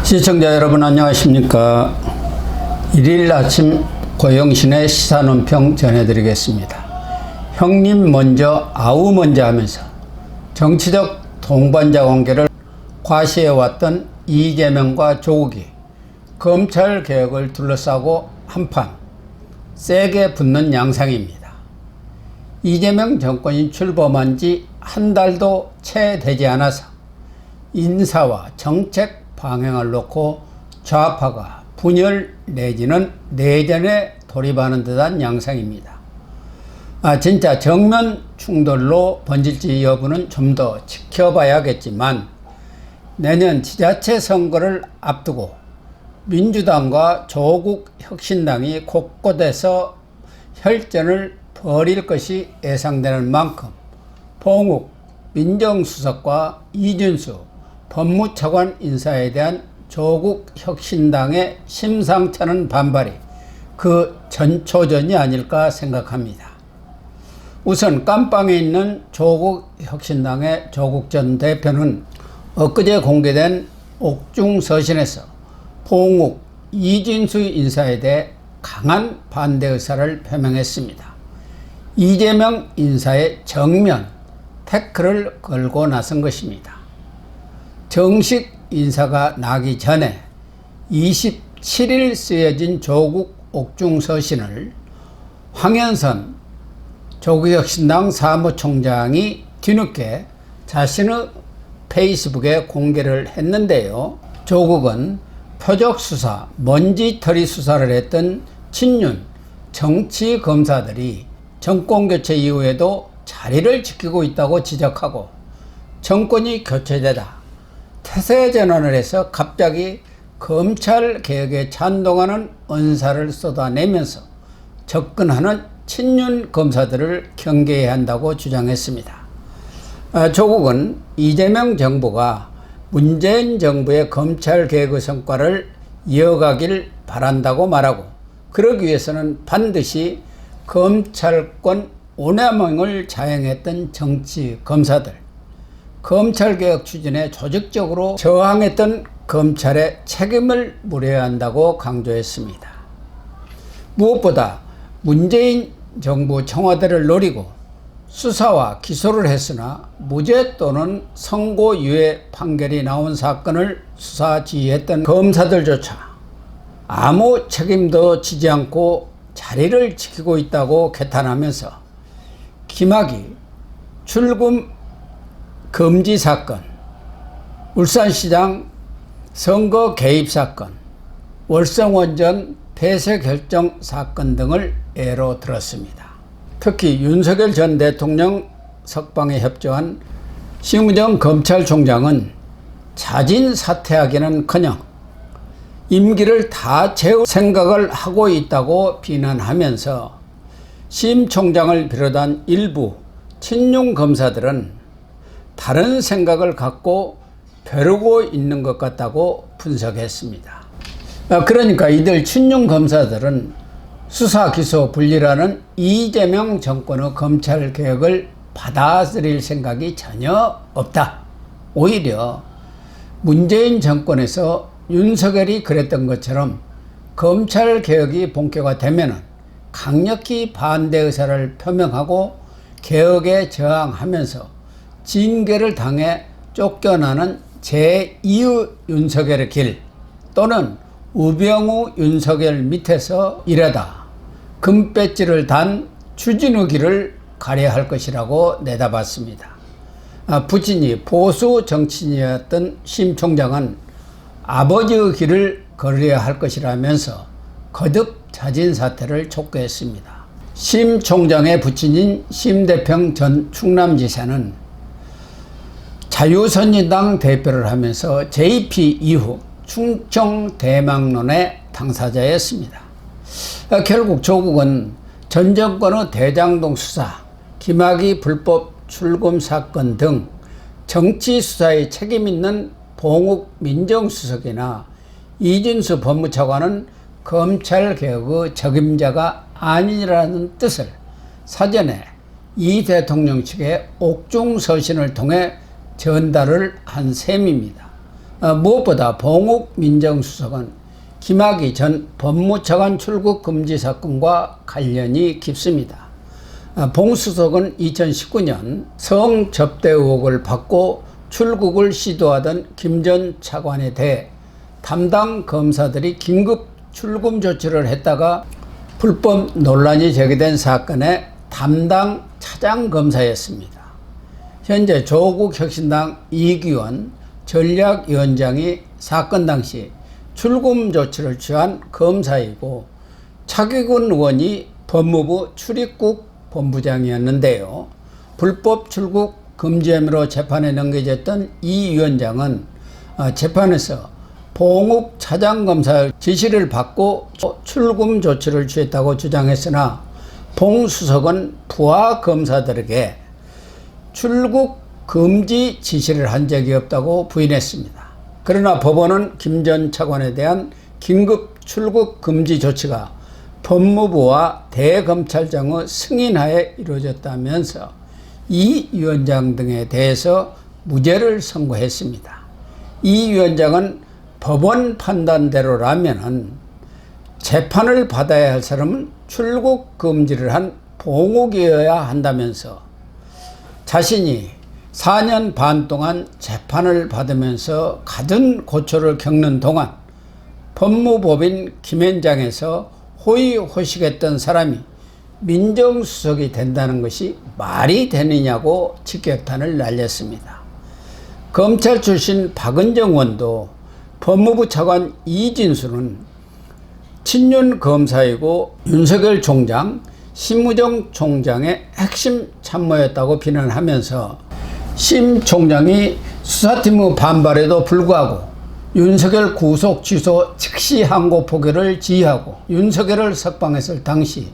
시청자 여러분 안녕하십니까. 일일 아침 고영신의 시사논평 전해드리겠습니다. 형님 먼저 아우 먼저 하면서 정치적 동반자 관계를 과시해왔던 이재명과 조국이 검찰개혁을 둘러싸고 한판 세게 붙는 양상입니다. 이재명 정권이 출범한 지 한 달도 채 되지 않아서 인사와 정책 방향을 놓고 좌파가 분열 내지는 내전에 돌입하는 듯한 양상입니다. 진짜 정면 충돌로 번질지 여부는 좀 더 지켜봐야겠지만 내년 지자체 선거를 앞두고 민주당과 조국 혁신당이 곳곳에서 혈전을 벌일 것이 예상되는 만큼 봉욱 민정수석과 이준수 법무차관 인사에 대한 조국 혁신당의 심상찮은 반발이 그 전초전이 아닐까 생각합니다. 우선 깜빵에 있는 조국 혁신당의 조국 전 대표는 엊그제 공개된 옥중 서신에서 봉욱, 이준수 인사에 대해 강한 반대 의사를 표명했습니다. 이재명 인사의 정면 태클을 걸고 나선 것입니다. 정식 인사가 나기 전에 27일 쓰여진 조국 옥중 서신을 황현선 조국혁신당 사무총장이 뒤늦게 자신의 페이스북에 공개를 했는데요. 조국은 표적수사, 먼지털이 수사를 했던 친윤 정치검사들이 정권교체 이후에도 자리를 지키고 있다고 지적하고 정권이 교체되다 태세전환을 해서 갑자기 검찰개혁에 찬동하는 언사를 쏟아내면서 접근하는 친윤 검사들을 경계해야 한다고 주장했습니다. 조국은 이재명 정부가 문재인 정부의 검찰개혁의 성과를 이어가길 바란다고 말하고 그러기 위해서는 반드시 검찰권 오남용을 자행했던 정치 검사들, 검찰개혁 추진에 조직적으로 저항했던 검찰의 책임을 물어야 한다고 강조했습니다. 무엇보다 문재인 정부 청와대를 노리고 수사와 기소를 했으나 무죄 또는 선고유예 판결이 나온 사건을 수사 지휘했던 검사들조차 아무 책임도 지지 않고 자리를 지키고 있다고 개탄하면서 김학의 출금 금지 사건, 울산시장 선거 개입 사건, 월성원전 폐쇄 결정 사건 등을 예로 들었습니다. 특히 윤석열 전 대통령 석방에 협조한 심우정 검찰총장은 자진 사퇴하기는커녕 임기를 다 채울 생각을 하고 있다고 비난하면서 심 총장을 비롯한 일부 친윤 검사들은 다른 생각을 갖고 벼르고 있는 것 같다고 분석했습니다. 그러니까 이들 친윤 검사들은 수사 기소 분리라는 이재명 정권의 검찰개혁을 받아들일 생각이 전혀 없다. 오히려 문재인 정권에서 윤석열이 그랬던 것처럼 검찰개혁이 본격화되면 강력히 반대 의사를 표명하고 개혁에 저항하면서 징계를 당해 쫓겨나는 제2의 윤석열의 길 또는 우병우 윤석열 밑에서 일하다 금배지를 단 추진의 길을 가려야 할 것이라고 내다봤습니다. 부친이 보수 정치인이었던 심 총장은 아버지의 길을 걸어야 할 것이라면서 거듭 자진 사퇴를 촉구했습니다. 심 총장의 부친인 심대평 전 충남지사는 자유선진당 대표를 하면서 JP 이후 충청 대망론의 당사자였습니다. 결국 조국은 전 정권의 대장동 수사, 김학의 불법 출금 사건 등 정치 수사에 책임 있는 봉욱 민정수석이나 이준수 법무차관은 검찰개혁의 적임자가 아니라는 뜻을 사전에 이 대통령 측에 옥중 서신을 통해 전달을 한 셈입니다. 무엇보다 봉욱 민정수석은 김학의 전 법무차관 출국 금지 사건과 관련이 깊습니다. 봉 수석은 2019년 성접대 의혹을 받고 출국을 시도하던 김 전 차관에 대해 담당 검사들이 긴급 출금 조치를 했다가 불법 논란이 제기된 사건의 담당 차장검사였습니다. 현재 조국 혁신당 이기원 전략위원장이 사건 당시 출금 조치를 취한 검사이고 차기근 의원이 법무부 출입국 본부장이었는데요. 불법 출국 금지 혐의로 재판에 넘겨졌던 이 위원장은 재판에서 봉욱 차장검사의 지시를 받고 출금 조치를 취했다고 주장했으나 봉 수석은 부하 검사들에게 출국 금지 지시를 한 적이 없다고 부인했습니다. 그러나 법원은 김 전 차관에 대한 긴급 출국 금지 조치가 법무부와 대검찰청의 승인하에 이루어졌다면서 이 위원장 등에 대해서 무죄를 선고했습니다. 이 위원장은 법원 판단대로라면 재판을 받아야 할 사람은 출국 금지를 한 봉욱이어야 한다면서 자신이 4년 반 동안 재판을 받으면서 갖은 고초를 겪는 동안 법무법인 김현장에서 호의호식했던 사람이 민정수석이 된다는 것이 말이 되느냐고 직격탄을 날렸습니다. 검찰 출신 박은정 의원도 법무부 차관 이진수는 친윤 검사이고 윤석열 총장, 심우정 총장의 핵심 참모였다고 비난하면서 심 총장이 수사팀의 반발에도 불구하고 윤석열 구속 취소 즉시 항고 포기를 지휘하고 윤석열을 석방했을 당시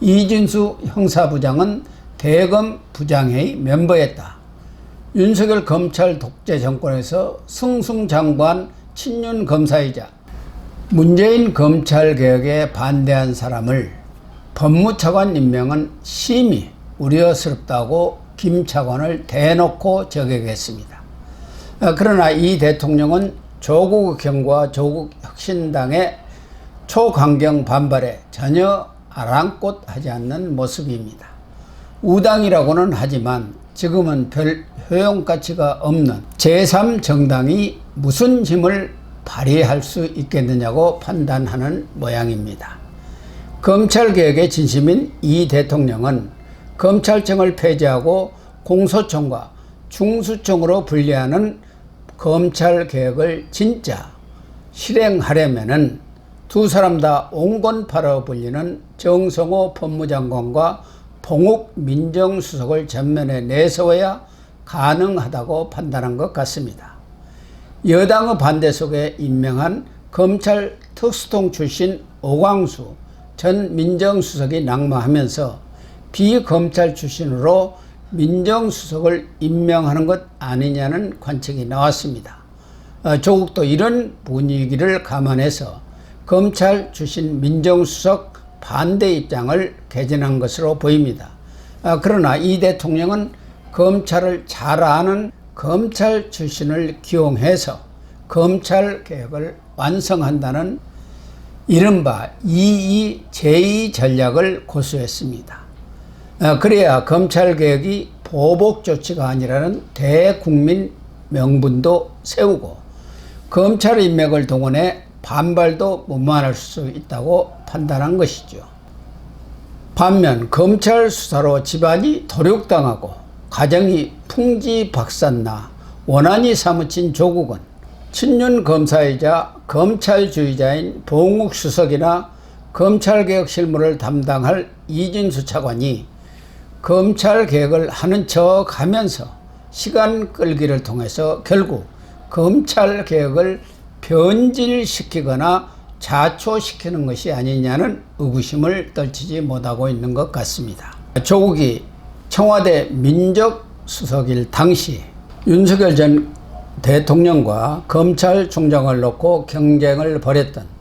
이진수 형사부장은 대검 부장회의 멤버였다. 윤석열 검찰 독재 정권에서 승승장구한 친윤 검사이자 문재인 검찰개혁에 반대한 사람을 법무차관 임명은 심히 우려스럽다고 김 차관을 대놓고 저격했습니다. 그러나 이 대통령은 조국 혁명과 조국 혁신당의 초강경 반발에 전혀 아랑곳하지 않는 모습입니다. 우당이라고는 하지만 지금은 별 효용가치가 없는 제3정당이 무슨 힘을 발휘할 수 있겠느냐고 판단하는 모양입니다. 검찰개혁의 진심인 이 대통령은 검찰청을 폐지하고 공소청과 중수청으로 분리하는 검찰개혁을 진짜 실행하려면은 두 사람 다 옹건파로 불리는 정성호 법무장관과 봉욱 민정수석을 전면에 내세워야 가능하다고 판단한 것 같습니다. 여당의 반대 속에 임명한 검찰 특수통 출신 오광수 전 민정수석이 낙마하면서 비검찰 출신으로 민정수석을 임명하는 것 아니냐는 관측이 나왔습니다. 조국도 이런 분위기를 감안해서 검찰 출신 민정수석 반대 입장을 개진한 것으로 보입니다. 그러나 이 대통령은 검찰을 잘 아는 검찰 출신을 기용해서 검찰개혁을 완성한다는 이른바 2의 제2 전략을 고수했습니다. 그래야 검찰개혁이 보복조치가 아니라는 대국민 명분도 세우고 검찰 인맥을 동원해 반발도 무마할 수 있다고 판단한 것이죠. 반면 검찰 수사로 집안이 도륙당하고 가정이 풍지박산나 원한이 사무친 조국은 친윤 검사이자 검찰주의자인 봉욱 수석이나 검찰개혁 실무를 담당할 이진수 차관이 검찰개혁을 하는 척 하면서 시간 끌기를 통해서 결국 검찰개혁을 변질시키거나 자초시키는 것이 아니냐는 의구심을 떨치지 못하고 있는 것 같습니다. 조국이 청와대 민정수석일 당시 윤석열 전 대통령과 검찰총장을 놓고 경쟁을 벌였던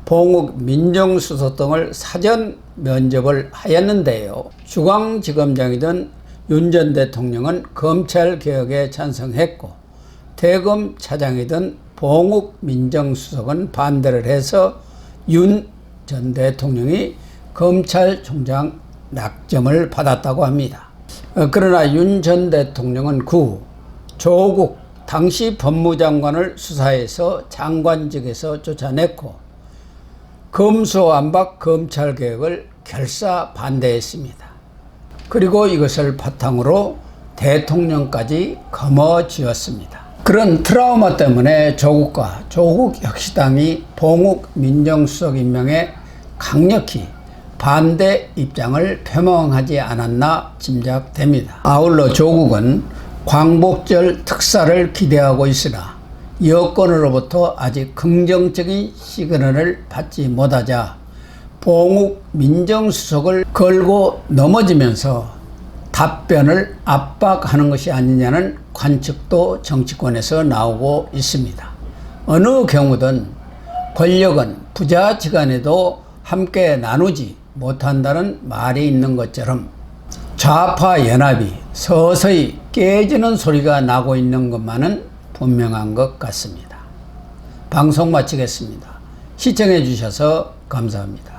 봉욱 민정수석 등을 사전 면접을 하였는데요. 중앙지검장이던 윤 전 대통령은 검찰개혁에 찬성했고 대검 차장이던 봉욱 민정수석은 반대를 해서 윤 전 대통령이 검찰총장 낙점을 받았다고 합니다. 그러나 윤 전 대통령은 그 조국 당시 법무장관을 수사해서 장관직에서 쫓아냈고 검수완박 검찰개혁을 결사 반대했습니다. 그리고 이것을 바탕으로 대통령까지 거머쥐었습니다. 그런 트라우마 때문에 조국과 조국혁신당이 봉욱 민정수석 임명에 강력히 반대 입장을 표명하지 않았나 짐작됩니다. 아울러 조국은 광복절 특사를 기대하고 있으나 여권으로부터 아직 긍정적인 시그널을 받지 못하자 봉욱 민정수석을 걸고 넘어지면서 답변을 압박하는 것이 아니냐는 관측도 정치권에서 나오고 있습니다. 어느 경우든 권력은 부자지간에도 함께 나누지 못한다는 말이 있는 것처럼 좌파 연합이 서서히 깨지는 소리가 나고 있는 것만은 분명한 것 같습니다. 방송 마치겠습니다. 시청해 주셔서 감사합니다.